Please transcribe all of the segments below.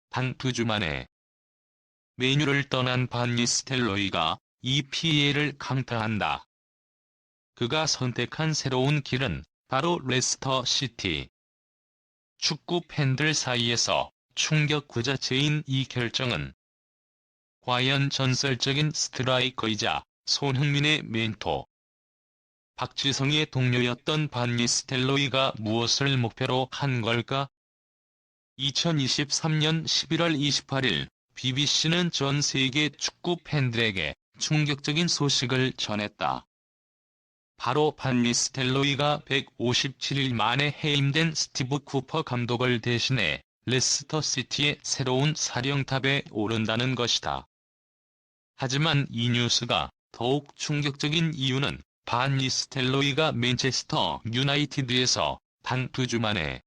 단 2주 만에 맨유를 떠난 반 니스텔로이가 EPL을 강타한다. 그가 선택한 새로운 길은 바로 레스터 시티. 축구 팬들 사이에서 충격 그 자체인 이 결정은 과연 전설적인 스트라이커이자 손흥민의 멘토 박지성의 동료였던 반 니스텔로이가 무엇을 목표로 한 걸까? 2023년 11월 28일 BBC는 전 세계 축구 팬들에게 충격적인 소식을 전했다. 바로 반 니스텔로이가 157일 만에 해임된 스티브 쿠퍼 감독을 대신해 레스터 시티의 새로운 사령탑에 오른다는 것이다. 하지만 이 뉴스가 더욱 충격적인 이유는 반 니스텔로이가 맨체스터 유나이티드에서 단 2주 만에,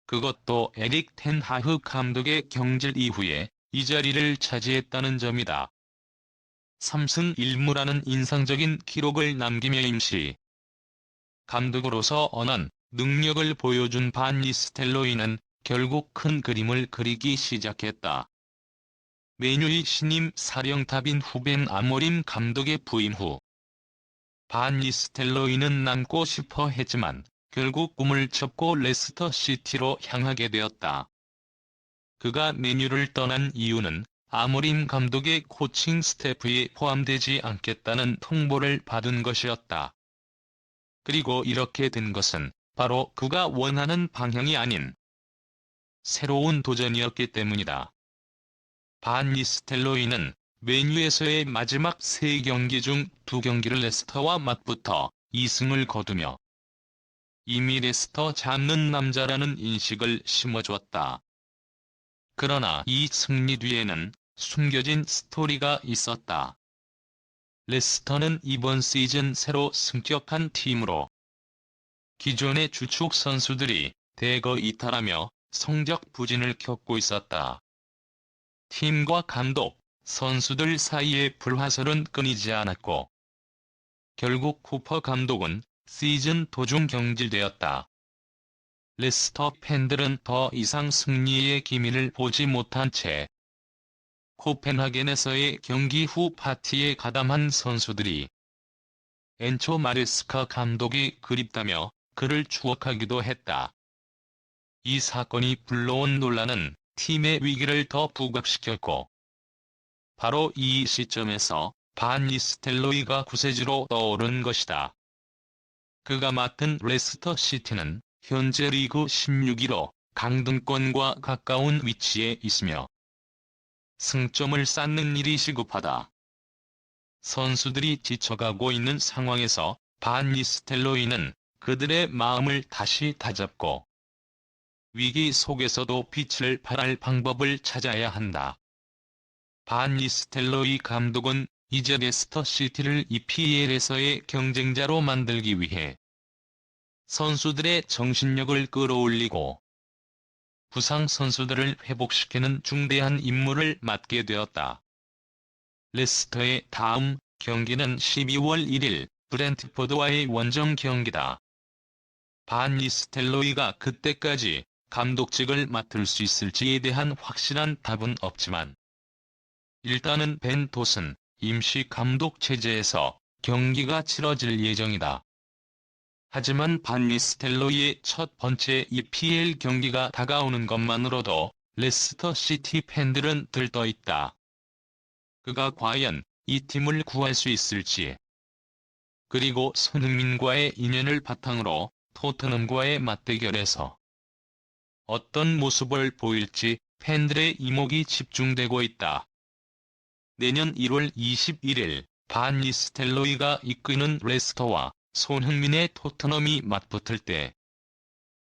그것도 에릭 텐 하흐 감독의 경질 이후에 이 자리를 차지했다는 점이다. 3승 1무라는 인상적인 기록을 남기며 임시 감독으로서 언한 능력을 보여준 반 니스텔로이는 결국 큰 그림을 그리기 시작했다. 맨유의 신임 사령탑인 후벤 아모림 감독의 부임 후 반 니스텔로이는 남고 싶어 했지만 결국 꿈을 접고 레스터 시티로 향하게 되었다. 그가 맨유를 떠난 이유는 아모림 감독의 코칭 스태프에 포함되지 않겠다는 통보를 받은 것이었다. 그리고 이렇게 된 것은 바로 그가 원하는 방향이 아닌 새로운 도전이었기 때문이다. 반 니스텔로이는 맨유에서의 마지막 3경기 중 2경기를 레스터와 맞붙어 2승을 거두며 이미 레스터 잡는 남자라는 인식을 심어주었다. 그러나 이 승리 뒤에는 숨겨진 스토리가 있었다. 레스터는 이번 시즌 새로 승격한 팀으로 기존의 주축 선수들이 대거 이탈하며 성적 부진을 겪고 있었다. 팀과 감독, 선수들 사이의 불화설은 끊이지 않았고 결국 쿠퍼 감독은 시즌 도중 경질되었다. 레스터 팬들은 더 이상 승리의 기미를 보지 못한 채 코펜하겐에서의 경기 후 파티에 가담한 선수들이 엔초 마레스카 감독이 그립다며 그를 추억하기도 했다. 이 사건이 불러온 논란은 팀의 위기를 더 부각시켰고 바로 이 시점에서 반 니스텔로이가 구세주로 떠오른 것이다. 그가 맡은 레스터 시티는 현재 리그 16위로 강등권과 가까운 위치에 있으며 승점을 쌓는 일이 시급하다. 선수들이 지쳐가고 있는 상황에서 반 니스텔로이는 그들의 마음을 다시 다잡고 위기 속에서도 빛을 발할 방법을 찾아야 한다. 반 니스텔로이 감독은 이제 레스터 시티를 EPL에서의 경쟁자로 만들기 위해 선수들의 정신력을 끌어올리고 부상 선수들을 회복시키는 중대한 임무를 맡게 되었다. 레스터의 다음 경기는 12월 1일 브렌트포드와의 원정 경기다. 반 니스텔로이가 그때까지 감독직을 맡을 수 있을지에 대한 확실한 답은 없지만 일단은 벤 돛은 임시 감독 체제에서 경기가 치러질 예정이다. 하지만 반 니스텔로이의 첫 번째 EPL 경기가 다가오는 것만으로도 레스터 시티 팬들은 들떠있다. 그가 과연 이 팀을 구할 수 있을지, 그리고 손흥민과의 인연을 바탕으로 토트넘과의 맞대결에서 어떤 모습을 보일지 팬들의 이목이 집중되고 있다. 내년 1월 21일 반 니스텔로이가 이끄는 레스터와 손흥민의 토트넘이 맞붙을 때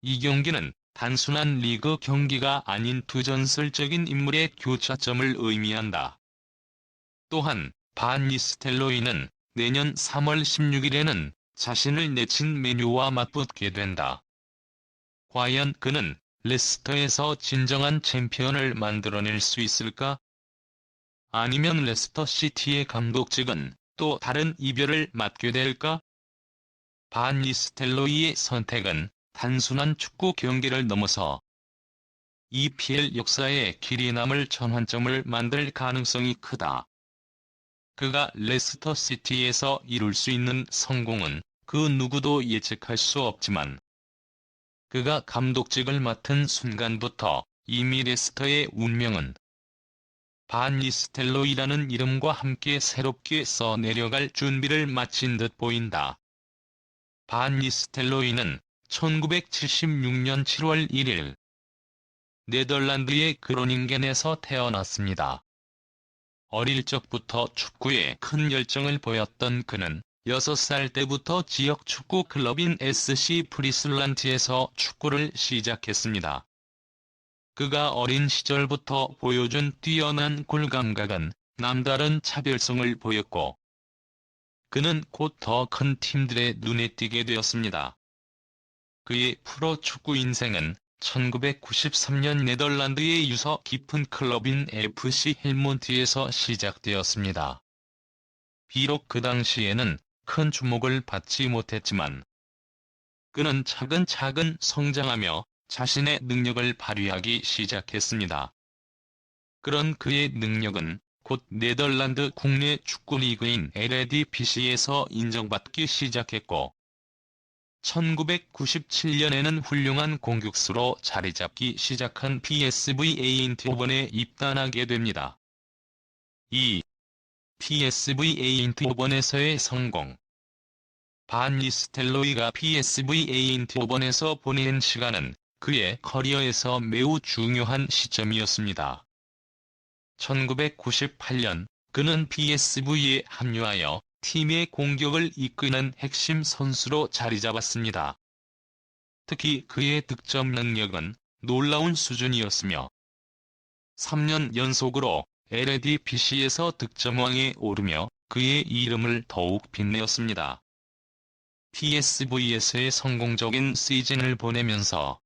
이 경기는 단순한 리그 경기가 아닌 두 전설적인 인물의 교차점을 의미한다. 또한 반 니스텔로이는 내년 3월 16일에는 자신을 내친 맨유와 맞붙게 된다. 과연 그는 레스터에서 진정한 챔피언을 만들어낼 수 있을까? 아니면 레스터 시티의 감독직은 또 다른 이별을 맞게 될까? 반 니스텔로이의 선택은 단순한 축구 경기를 넘어서 EPL 역사에 길이 남을 전환점을 만들 가능성이 크다. 그가 레스터 시티에서 이룰 수 있는 성공은 그 누구도 예측할 수 없지만, 그가 감독직을 맡은 순간부터 이미 레스터의 운명은 반 니스텔로이라는 이름과 함께 새롭게 써내려갈 준비를 마친 듯 보인다. 반 니스텔로이는 1976년 7월 1일 네덜란드의 그로닝겐에서 태어났습니다. 어릴 적부터 축구에 큰 열정을 보였던 그는 6살 때부터 지역 축구 클럽인 SC 프리슬란트에서 축구를 시작했습니다. 그가 어린 시절부터 보여준 뛰어난 골 감각은 남다른 차별성을 보였고, 그는 곧 더 큰 팀들의 눈에 띄게 되었습니다. 그의 프로 축구 인생은 1993년 네덜란드의 유서 깊은 클럽인 FC 헬몬트에서 시작되었습니다. 비록 그 당시에는 큰 주목을 받지 못했지만, 그는 차근차근 성장하며 자신의 능력을 발휘하기 시작했습니다. 그런 그의 능력은 곧 네덜란드 국내 축구 리그인 LADPC에서 인정받기 시작했고, 1997년에는 훌륭한 공격수로 자리잡기 시작한 PSV 에인트호번에 입단하게 됩니다. 이 PSV 에인트호번에서의 성공. 반 니스텔로이가 PSV 에인트호번에서 보낸 시간은 그의 커리어에서 매우 중요한 시점이었습니다. 1998년 그는 PSV에 합류하여 팀의 공격을 이끄는 핵심 선수로 자리잡았습니다. 특히 그의 득점 능력은 놀라운 수준이었으며 3년 연속으로 LADPC에서 득점왕에 오르며 그의 이름을 더욱 빛내었습니다. PSV에서의 성공적인 시즌을 보내면서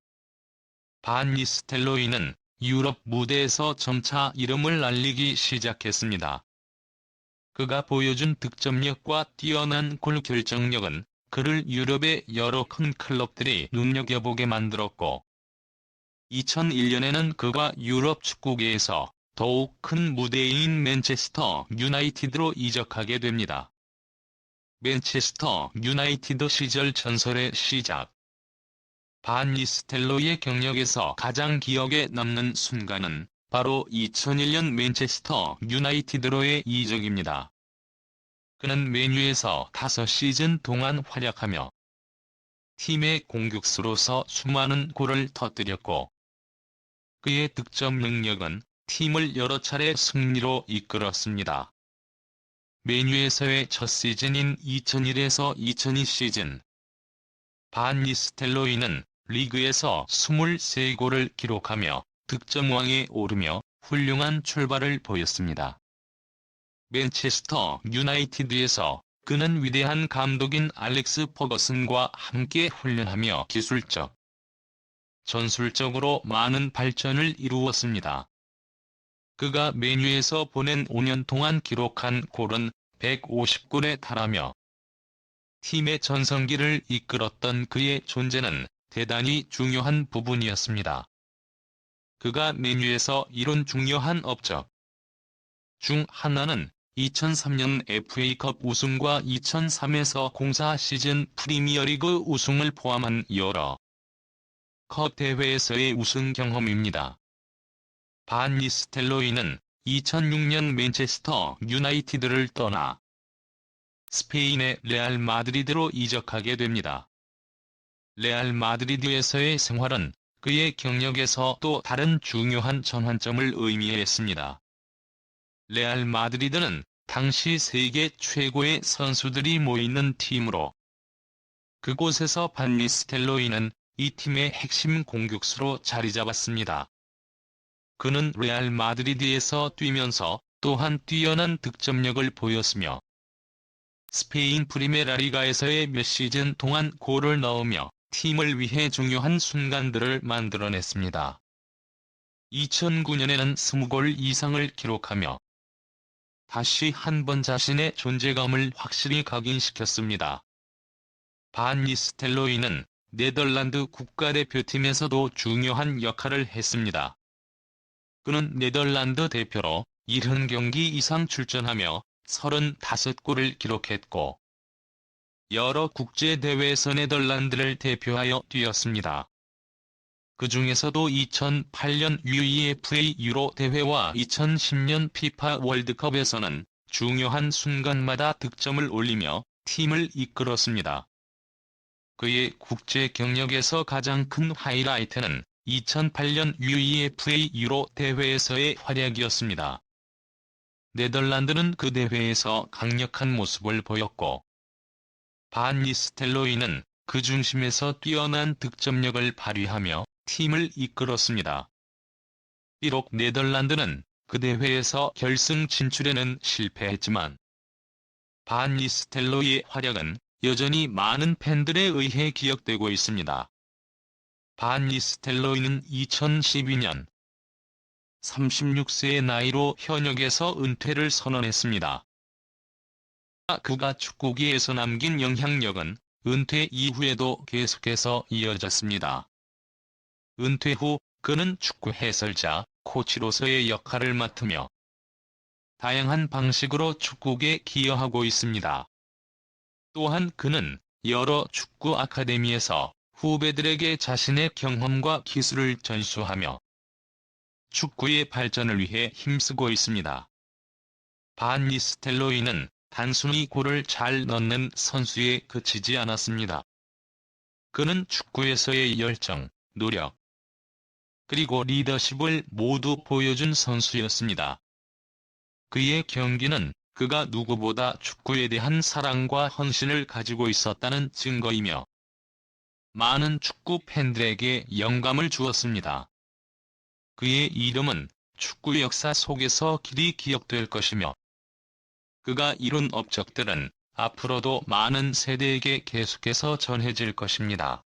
반 니스텔로이는 유럽 무대에서 점차 이름을 알리기 시작했습니다. 그가 보여준 득점력과 뛰어난 골 결정력은 그를 유럽의 여러 큰 클럽들이 눈여겨보게 만들었고, 2001년에는 그가 유럽 축구계에서 더욱 큰 무대인 맨체스터 유나이티드로 이적하게 됩니다. 맨체스터 유나이티드 시절 전설의 시작. 반 니스텔로이의 경력에서 가장 기억에 남는 순간은 바로 2001년 맨체스터 유나이티드로의 이적입니다. 그는 맨유에서 5시즌 동안 활약하며 팀의 공격수로서 수많은 골을 터뜨렸고, 그의 득점 능력은 팀을 여러 차례 승리로 이끌었습니다. 맨유에서의 첫 시즌인 2001에서 2002 시즌, 반 니스텔로이는 리그에서 23골을 기록하며 득점왕에 오르며 훌륭한 출발을 보였습니다. 맨체스터 유나이티드에서 그는 위대한 감독인 알렉스 퍼거슨과 함께 훈련하며 기술적, 전술적으로 많은 발전을 이루었습니다. 그가 맨유에서 보낸 5년 동안 기록한 골은 150골에 달하며 팀의 전성기를 이끌었던 그의 존재는 대단히 중요한 부분이었습니다. 그가 맨유에서 이룬 중요한 업적 중 하나는 2003년 FA컵 우승과 2003에서 04 시즌 프리미어리그 우승을 포함한 여러 컵 대회에서의 우승 경험입니다. 반 니스텔로이는 2006년 맨체스터 유나이티드를 떠나 스페인의 레알 마드리드로 이적하게 됩니다. 레알 마드리드에서의 생활은 그의 경력에서 또 다른 중요한 전환점을 의미했습니다. 레알 마드리드는 당시 세계 최고의 선수들이 모이는 팀으로, 그곳에서 반 니스텔로이는 이 팀의 핵심 공격수로 자리잡았습니다. 그는 레알 마드리드에서 뛰면서 또한 뛰어난 득점력을 보였으며 스페인 프리메라리가에서의 몇 시즌 동안 골을 넣으며 팀을 위해 중요한 순간들을 만들어냈습니다. 2009년에는 20골 이상을 기록하며 다시 한번 자신의 존재감을 확실히 각인시켰습니다. 반 니스텔로이는 네덜란드 국가대표팀에서도 중요한 역할을 했습니다. 그는 네덜란드 대표로 70경기 이상 출전하며 35골을 기록했고 여러 국제대회에서 네덜란드를 대표하여 뛰었습니다. 그 중에서도 2008년 UEFA 유로 대회와 2010년 피파 월드컵에서는 중요한 순간마다 득점을 올리며 팀을 이끌었습니다. 그의 국제 경력에서 가장 큰 하이라이트는 2008년 UEFA 유로 대회에서의 활약이었습니다. 네덜란드는 그 대회에서 강력한 모습을 보였고 반 니스텔로이는 그 중심에서 뛰어난 득점력을 발휘하며 팀을 이끌었습니다. 비록 네덜란드는 그 대회에서 결승 진출에는 실패했지만 반 니스텔로이의 활약은 여전히 많은 팬들에 의해 기억되고 있습니다. 반 니스텔로이는 2012년 36세의 나이로 현역에서 은퇴를 선언했습니다. 그가 축구계에서 남긴 영향력은 은퇴 이후에도 계속해서 이어졌습니다. 은퇴 후 그는 축구 해설자, 코치로서의 역할을 맡으며 다양한 방식으로 축구계에 기여하고 있습니다. 또한 그는 여러 축구 아카데미에서 후배들에게 자신의 경험과 기술을 전수하며 축구의 발전을 위해 힘쓰고 있습니다. 반 니스텔로이는 단순히 골을 잘 넣는 선수에 그치지 않았습니다. 그는 축구에서의 열정, 노력, 그리고 리더십을 모두 보여준 선수였습니다. 그의 경기는 그가 누구보다 축구에 대한 사랑과 헌신을 가지고 있었다는 증거이며 많은 축구 팬들에게 영감을 주었습니다. 그의 이름은 축구 역사 속에서 길이 기억될 것이며 그가 이룬 업적들은 앞으로도 많은 세대에게 계속해서 전해질 것입니다.